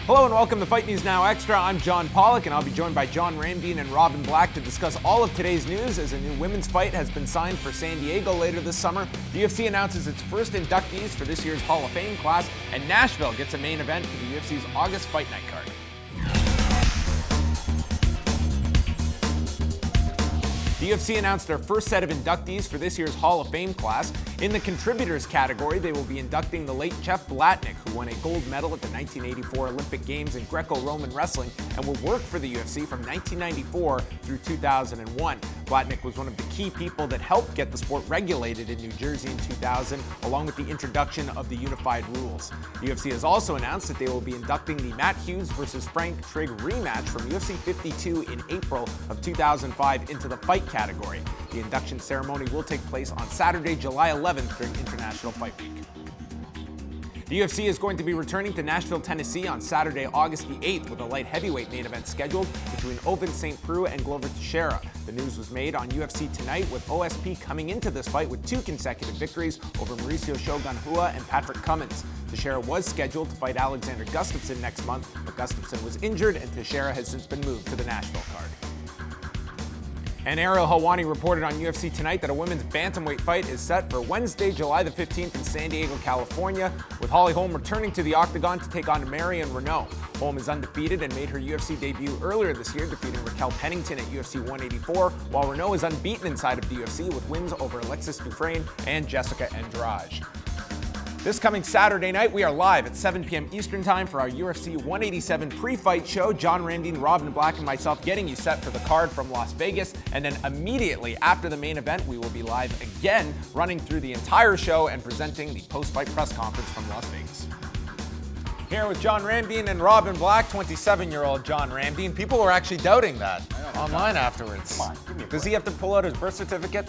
Hello and welcome to Fight News Now Extra. I'm John Pollock and I'll be joined by John Ramdeen and Robin Black to discuss all of today's news as a new women's fight has been signed for San Diego later this summer. The UFC announces its first inductees for this year's Hall of Fame class, and Nashville gets a main event for the UFC's August Fight Night card. The UFC announced their first set of inductees for this year's Hall of Fame class. In the contributors category, they will be inducting the late Jeff Blatnick, who won a gold medal at the 1984 Olympic Games in Greco-Roman wrestling and will work for the UFC from 1994 through 2001. Blatnick was one of the key people that helped get the sport regulated in New Jersey in 2000, along with the introduction of the unified rules. The UFC has also announced that they will be inducting the Matt Hughes versus Frank Trigg rematch from UFC 52 in April of 2005 into the fight category. The induction ceremony will take place on Saturday, July 11th during International Fight Week. The UFC is going to be returning to Nashville, Tennessee on Saturday, August the 8th with a light heavyweight main event scheduled between Ovince St. Preux and Glover Teixeira. The news was made on UFC Tonight with OSP coming into this fight with 2 consecutive victories over Mauricio Shogun Rua and Patrick Cummins. Teixeira was scheduled to fight Alexander Gustafsson next month, but Gustafsson was injured and Teixeira has since been moved to the Nashville card. And Ariel Helwani reported on UFC Tonight that a women's bantamweight fight is set for Wednesday, July the 15th in San Diego, California, with Holly Holm returning to the octagon to take on Marion Renault. Holm is undefeated and made her UFC debut earlier this year, defeating Raquel Pennington at UFC 184, while Renault is unbeaten inside of the UFC with wins over Alexis Dufresne and Jessica Andrade. This coming Saturday night, we are live at 7 p.m. Eastern Time for our UFC 187 pre-fight show. John Ramdeen, Robin Black, and myself getting you set for the card from Las Vegas. And then immediately after the main event, we will be live again, running through the entire show and presenting the post-fight press conference from Las Vegas. Here with John Ramdeen and Robin Black, 27-year-old John Ramdeen. People were actually doubting that online afterwards. Come on, give me a Does he have to pull out his birth certificate?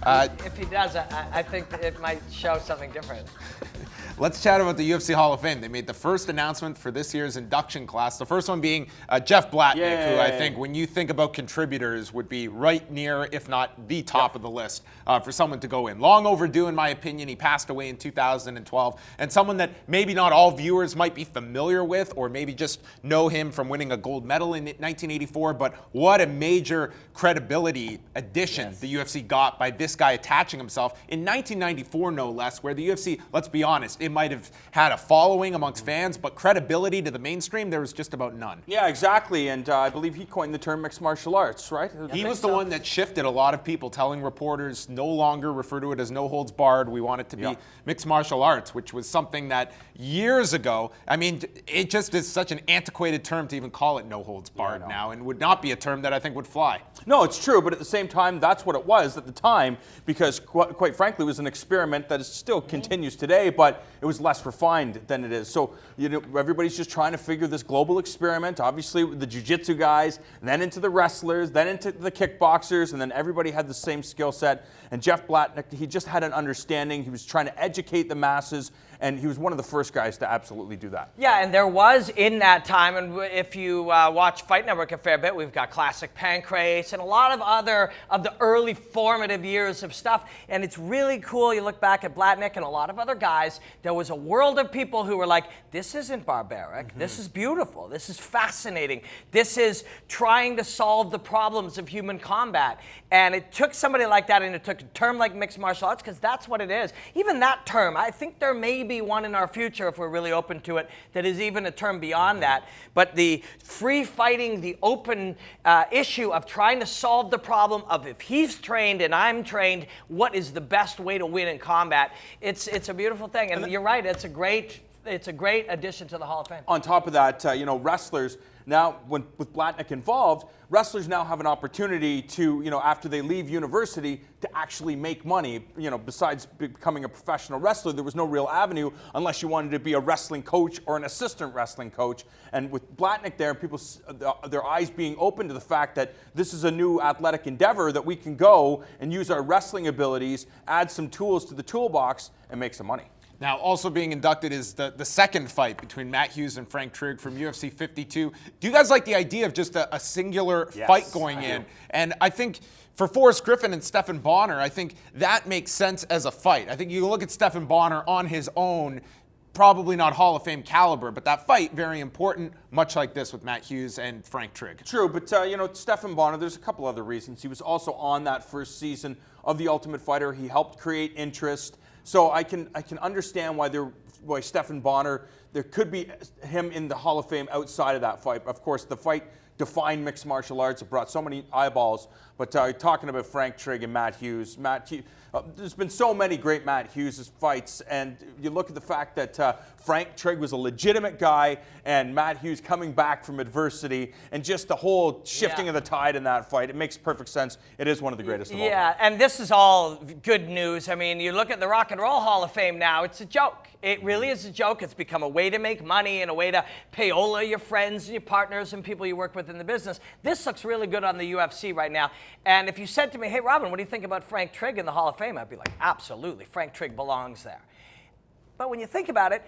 If he does, I think that it might show something different. Let's chat about the UFC Hall of Fame. They made the first announcement for this year's induction class. The first one being Jeff Blatnick, who I think when you think about contributors would be right near, if not the top of the list for someone to go in. Long overdue, in my opinion. He passed away in 2012. And someone that maybe not all viewers might be familiar with or maybe just know him from winning a gold medal in 1984. But what a major credibility addition the UFC got by this guy attaching himself in 1994, no less, where the UFC, let's be honest, it might have had a following amongst fans, but credibility to the mainstream, there was just about none. Yeah, exactly. And I believe he coined the term mixed martial arts, right? He was the one that shifted a lot of people, telling reporters no longer refer to it as no holds barred. We want it to be mixed martial arts, which was something that years ago, I mean, it just is such an antiquated term to even call it no holds barred now, and would not be a term that I think would fly. No, it's true, but at the same time, that's what it was at the time, because quite frankly, it was an experiment that still continues today, but it was less refined than it is. So, you know, everybody's just trying to figure this global experiment, obviously with the jiu-jitsu guys, and then into the wrestlers, then into the kickboxers, and then everybody had the same skill set. And Jeff Blatnick, he just had an understanding. He was trying to educate the masses, and he was one of the first guys to absolutely do that. Yeah, and there was in that time, and if you watch Fight Network a fair bit, we've got Classic Pancrase and a lot of other of the early formative years of stuff. And it's really cool. You look back at Blatnick and a lot of other guys, there was a world of people who were like, this isn't barbaric. This is beautiful. This is fascinating. This is trying to solve the problems of human combat. And it took somebody like that, and it took a term like mixed martial arts, because that's what it is. Even that term, I think there may be one in our future, if we're really open to it, that is even a term beyond that. But the free fighting, the open issue of trying to solve the problem of if he's trained and I'm trained, what is the best way to win in combat? It's a beautiful thing. And you're right, it's a great addition to the Hall of Fame. On top of that, wrestlers, now with Blatnick involved, wrestlers now have an opportunity to, after they leave university, to actually make money. Besides becoming a professional wrestler, there was no real avenue unless you wanted to be a wrestling coach or an assistant wrestling coach. And with Blatnick there, people, their eyes being open to the fact that this is a new athletic endeavor that we can go and use our wrestling abilities, add some tools to the toolbox, and make some money. Now, also being inducted is the second fight between Matt Hughes and Frank Trigg from UFC 52. Do you guys like the idea of just a singular fight going in? And I think for Forrest Griffin and Stephan Bonnar, I think that makes sense as a fight. I think you look at Stephan Bonnar on his own, probably not Hall of Fame caliber, but that fight, very important, much like this with Matt Hughes and Frank Trigg. True, but Stephan Bonnar, there's a couple other reasons. He was also on that first season of The Ultimate Fighter. He helped create interest. So I can understand why Stephan Bonnar, there could be him in the Hall of Fame outside of that fight. Of course, the fight defined mixed martial arts. It brought so many eyeballs. But talking about Frank Trigg and Matt Hughes, there's been so many great Matt Hughes fights, and you look at the fact that Frank Trigg was a legitimate guy, and Matt Hughes coming back from adversity, and just the whole shifting of the tide in that fight. It makes perfect sense. It is one of the greatest of all time. Yeah, and this is all good news. I mean, you look at the Rock and Roll Hall of Fame now, it's a joke. It really is a joke. It's become a way to make money and a way to payola your friends and your partners and people you work with in the business. This looks really good on the UFC right now. And if you said to me, hey, Robin, what do you think about Frank Trigg in the Hall of Fame? I'd be like, absolutely. Frank Trigg belongs there. But when you think about it,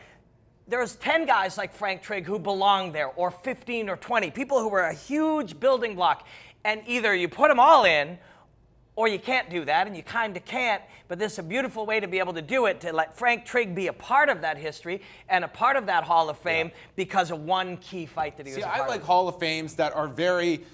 there's 10 guys like Frank Trigg who belong there, or 15 or 20, people who were a huge building block. And either you put them all in, or you can't do that, and you kind of can't, but this is a beautiful way to be able to do it, to let Frank Trigg be a part of that history and a part of that Hall of Fame because of one key fight that he was a part of. I like Hall of Fames that are very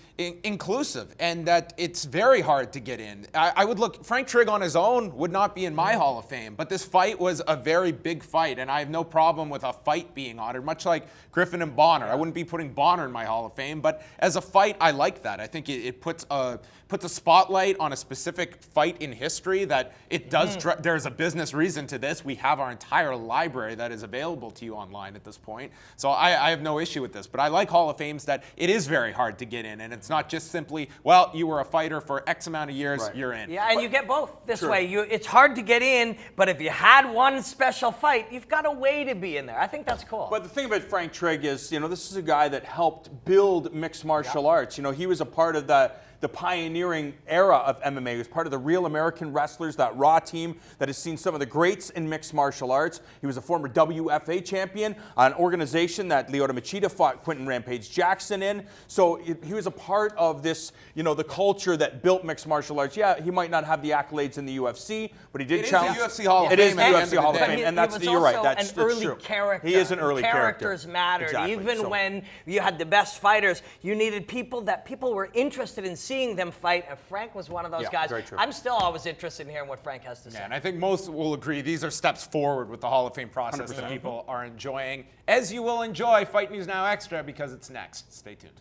inclusive and that it's very hard to get in. I would look, Frank Trigg on his own would not be in my Hall of Fame, but this fight was a very big fight, and I have no problem with a fight being honored, much like Griffin and Bonnar. I wouldn't be putting Bonnar in my Hall of Fame, but as a fight, I like that. I think it puts a spotlight on a specific fight in history that it does, there's a business reason to this. We have our entire library that is available to you online at this point. So I have no issue with this, but I like Hall of Fames that it is very hard to get in, and it's not just simply, well, you were a fighter for X amount of years, you're in. Yeah, and you get both this way. It's hard to get in, but if you had one special fight, you've got a way to be in there. I think that's cool. But the thing about Frank Trigg is, this is a guy that helped build mixed martial arts. He was a part of the pioneering era of MMA. He was part of the Real American Wrestlers, that Raw team that has seen some of the greats in mixed martial arts. He was a former WFA champion, an organization that Lyoto Machida fought Quentin Rampage Jackson in. So he was a part of this, the culture that built mixed martial arts. Yeah, he might not have the accolades in the UFC, but he did challenge. It is the UFC Hall of Fame. It is the UFC Hall of Fame, and you're right. That's an early true. Character. He is an early Characters character. mattered. Exactly. Even when you had the best fighters, you needed people that people were interested in seeing them fight. And Frank was one of those guys. Very true. I'm still always interested in hearing what Frank has to say. And I think most will agree these are steps forward with the Hall of Fame process 100%. That people are enjoying, as you will enjoy Fight News Now Extra because it's next. Stay tuned.